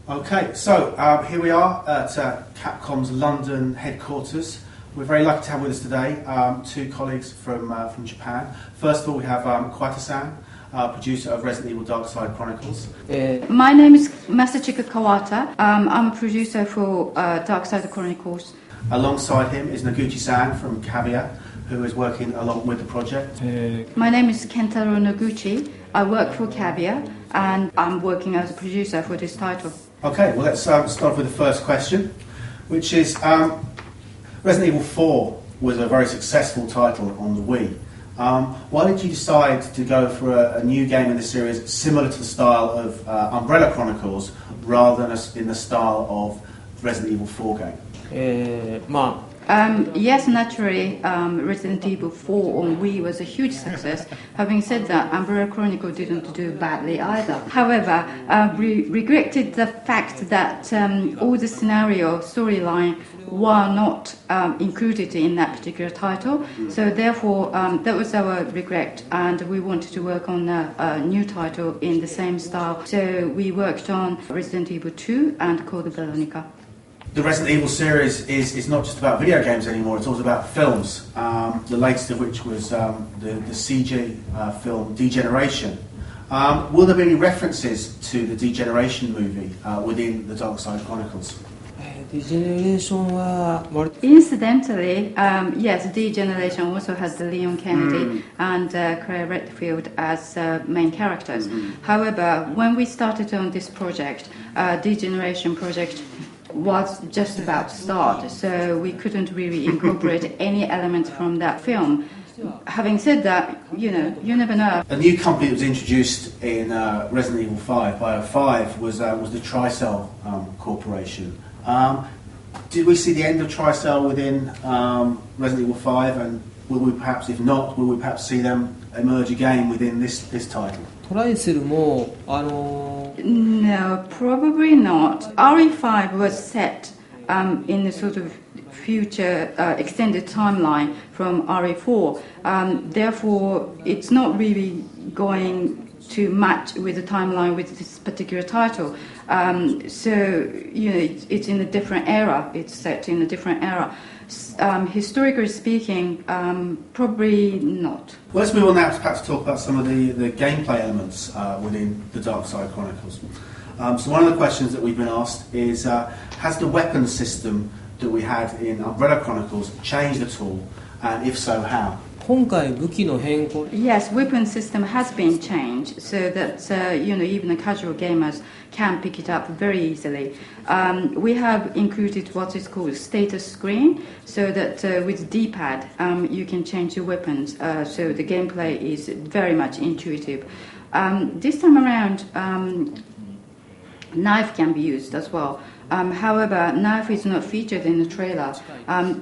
Okay, so here we are at Capcom's London headquarters. We're very lucky to have with us today two colleagues from Japan. First of all, we have Kawata-san, producer of Resident Evil Darkside Chronicles. My name is Masachika Kawata. I'm a producer for Darkside Chronicles. Alongside him is Noguchi-san from Kaguya, who is working along with the project. My name is Kentaro Noguchi. I work for Kaguya and I'm working as a producer for this title. Okay, well let's start with the first question, which is Resident Evil 4 was a very successful title on the Wii. Why did you decide to go for a new game in the series similar to the style of Umbrella Chronicles rather than in the style of the Resident Evil 4 game? Yes, naturally, Resident Evil 4 on Wii was a huge success. Having said that, Umbrella Chronicle didn't do badly either. However, we regretted the fact that all the scenario storyline were not included in that particular title. So therefore, that was our regret, and we wanted to work on a new title in the same style. So we worked on Resident Evil 2 and Code Veronica. The Resident Evil series is not just about video games anymore, it's also about films, the latest of which was the CG film Degeneration. Will there be any references to the Degeneration movie within the Darkside Chronicles? Incidentally, yes, Degeneration also has the Leon Kennedy and Claire Redfield as main characters. However, when we started on this project, Degeneration project was just about to start, so we couldn't really incorporate any elements from that film. Having said that, you never know. A new company that was introduced in Resident Evil 5, Bio 5, was the Tricell Corporation. Did we see the end of Tricell within Resident Evil 5, and will we perhaps, if not, will we perhaps see them emerge again within this title? No, probably not. RE5 was set in the sort of future extended timeline from RE4. Therefore, it's not really going to match with the timeline with this particular title. So, it's in a different era. It's set in a different era. Historically speaking, probably not. Well, let's move on now to perhaps talk about some of the gameplay elements within the Darkside Chronicles. So one of the questions that we've been asked is, has the weapon system that we had in Umbrella Chronicles changed at all, and if so, how? Yes, weapon system has been changed so that even the casual gamers can pick it up very easily. We have included what is called status screen, so that with D-pad you can change your weapons. So the gameplay is very much intuitive. This time around, knife can be used as well. However, knife is not featured in the trailer.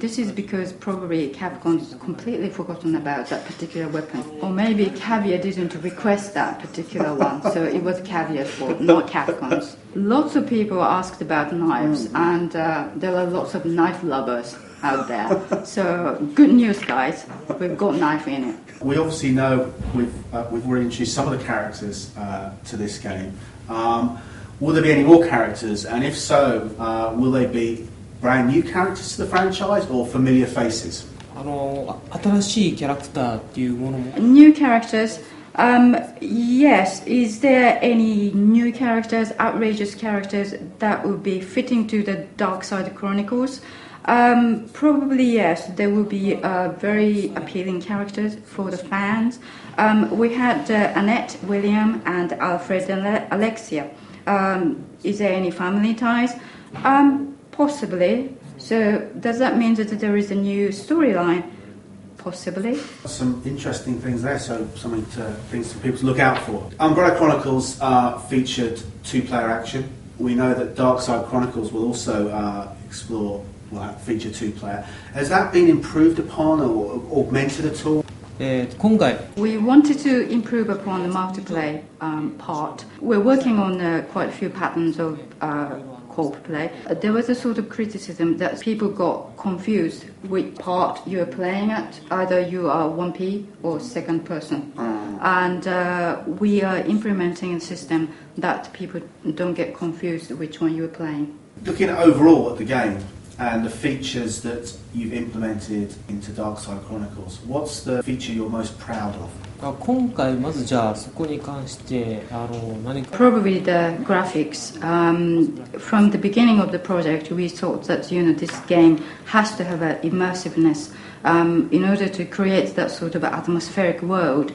This is because probably Capcom's completely forgotten about that particular weapon. Or maybe Kaguya didn't request that particular one, so it was Kaguya's fault, not Capcom's. Lots of people asked about knives, and there are lots of knife lovers out there. So, good news, guys, we've got knife in it. We obviously know we've already introduced some of the characters to this game. Will there be any more characters, and if so, will they be brand new characters to the franchise or familiar faces? New characters? Yes. Is there any new characters, outrageous characters that would be fitting to the Darkside Chronicles? Probably yes. There will be very appealing characters for the fans. We had Annette, William, and Alfred and Alexia. Is there any family ties? Possibly. So does that mean that there is a new storyline? Possibly. Some interesting things there, so things for people to look out for. Umbrella Chronicles featured two-player action. We know that Darkside Chronicles will also feature two-player. Has that been improved upon or augmented at all? We wanted to improve upon the multiplayer part. We're working on quite a few patterns of co-op play. There was a sort of criticism that people got confused which part you're playing at. Either you are 1P or second person. and we are implementing a system that people don't get confused which one you're playing. Looking overall at the game and the features that you've implemented into Darkside Chronicles, what's the feature you're most proud of? 今回まずじゃあそこに関して何か Probably the graphics. From the beginning of the project, we thought that this game has to have an immersiveness. In order to create that sort of atmospheric world,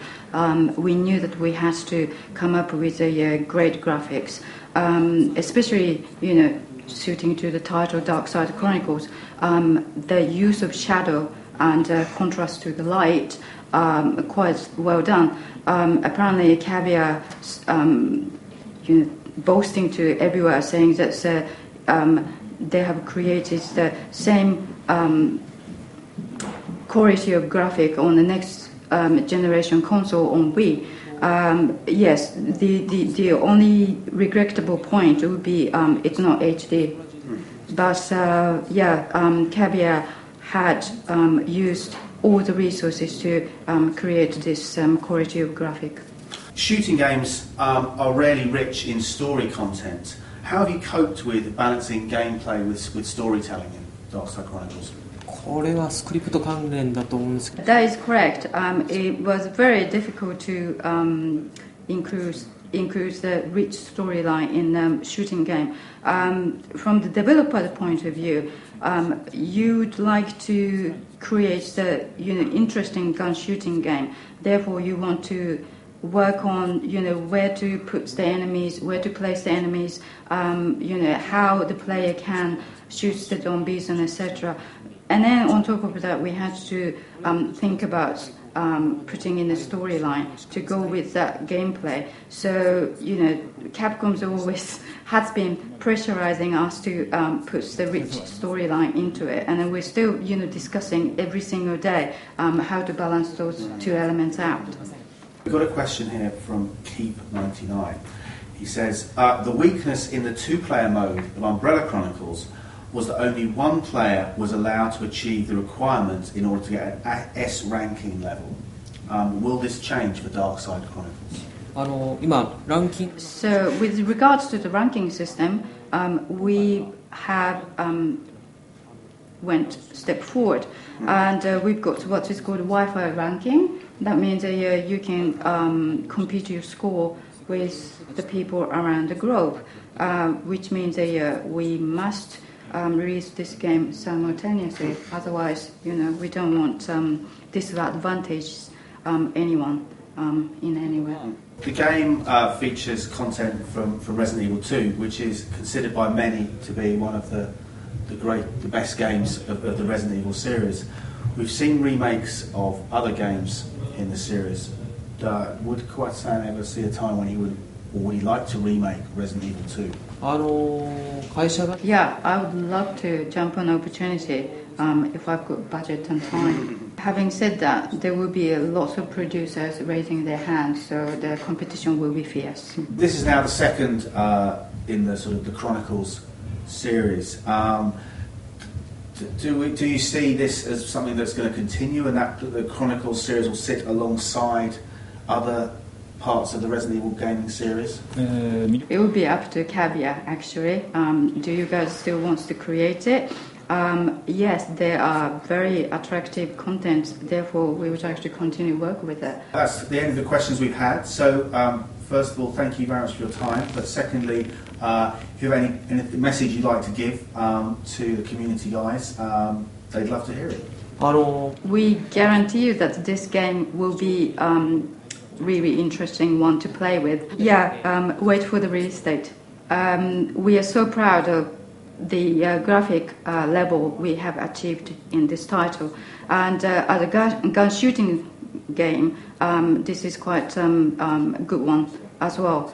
we knew that we had to come up with a great graphics, especially suiting to the title Darkside Chronicles. The use of shadow and contrast to the light. Quite well done. Apparently, Caviar, boasting to everywhere, saying that they have created the same quality of graphic on the next generation console on Wii. Yes, the only regrettable point would be it's not HD, but Caviar had used all the resources to create this quality of graphic. Shooting games are rarely rich in story content. How have you coped with balancing gameplay with storytelling in Darkside Chronicles? これはスクリプト関連だと思うんですけど That is correct. It was very difficult to include the rich storyline in shooting game. From the developer point of view, you'd like to create the interesting gun shooting game. Therefore, you want to work on where to put the enemies, where to place the enemies, how the player can shoot the zombies and etc. And then on top of that, we had to think about putting in a storyline to go with that gameplay. So Capcom's always has been pressurizing us to put the rich storyline into it, and then we're still discussing every single day how to balance those two elements out. We've got a question here from Keep99. He says, the weakness in the two-player mode of Umbrella Chronicles was that only one player was allowed to achieve the requirement in order to get an S ranking level. Will this change for Darkside Chronicles? 今ランキング So with regards to the ranking system, we have went step forward, and we've got what is called Wi-Fi ranking. That means you can compete your score with the people around the globe, which means we must release this game simultaneously. Otherwise, we don't want disadvantage anyone in any way. The game features content from Resident Evil 2, which is considered by many to be one of the best games of the Resident Evil series. We've seen remakes of other games in the series. Would Kawai-san ever see a time when he would like to remake Resident Evil 2? 会社が Yeah, I would love to jump on opportunity if I've got budget and time. Having said that, there will be lots of producers raising their hands, so the competition will be fierce. This is now the second in the sort of the Chronicles series. Do you see this as something that's going to continue, and that the Chronicles series will sit alongside other parts of the Resident Evil gaming series? It would be up to Caviar, actually. Do you guys still want to create it? Yes, there are very attractive content, therefore we would like to continue work with it. That's the end of the questions we've had. So first of all, thank you very much for your time. But secondly, if you have any message you'd like to give to the community guys, they'd love to hear it. We guarantee you that this game will be really interesting one to play with. Yeah, wait for the release date. We are so proud of the graphic level we have achieved in this title, and as a gun shooting game, this is quite a good one as well.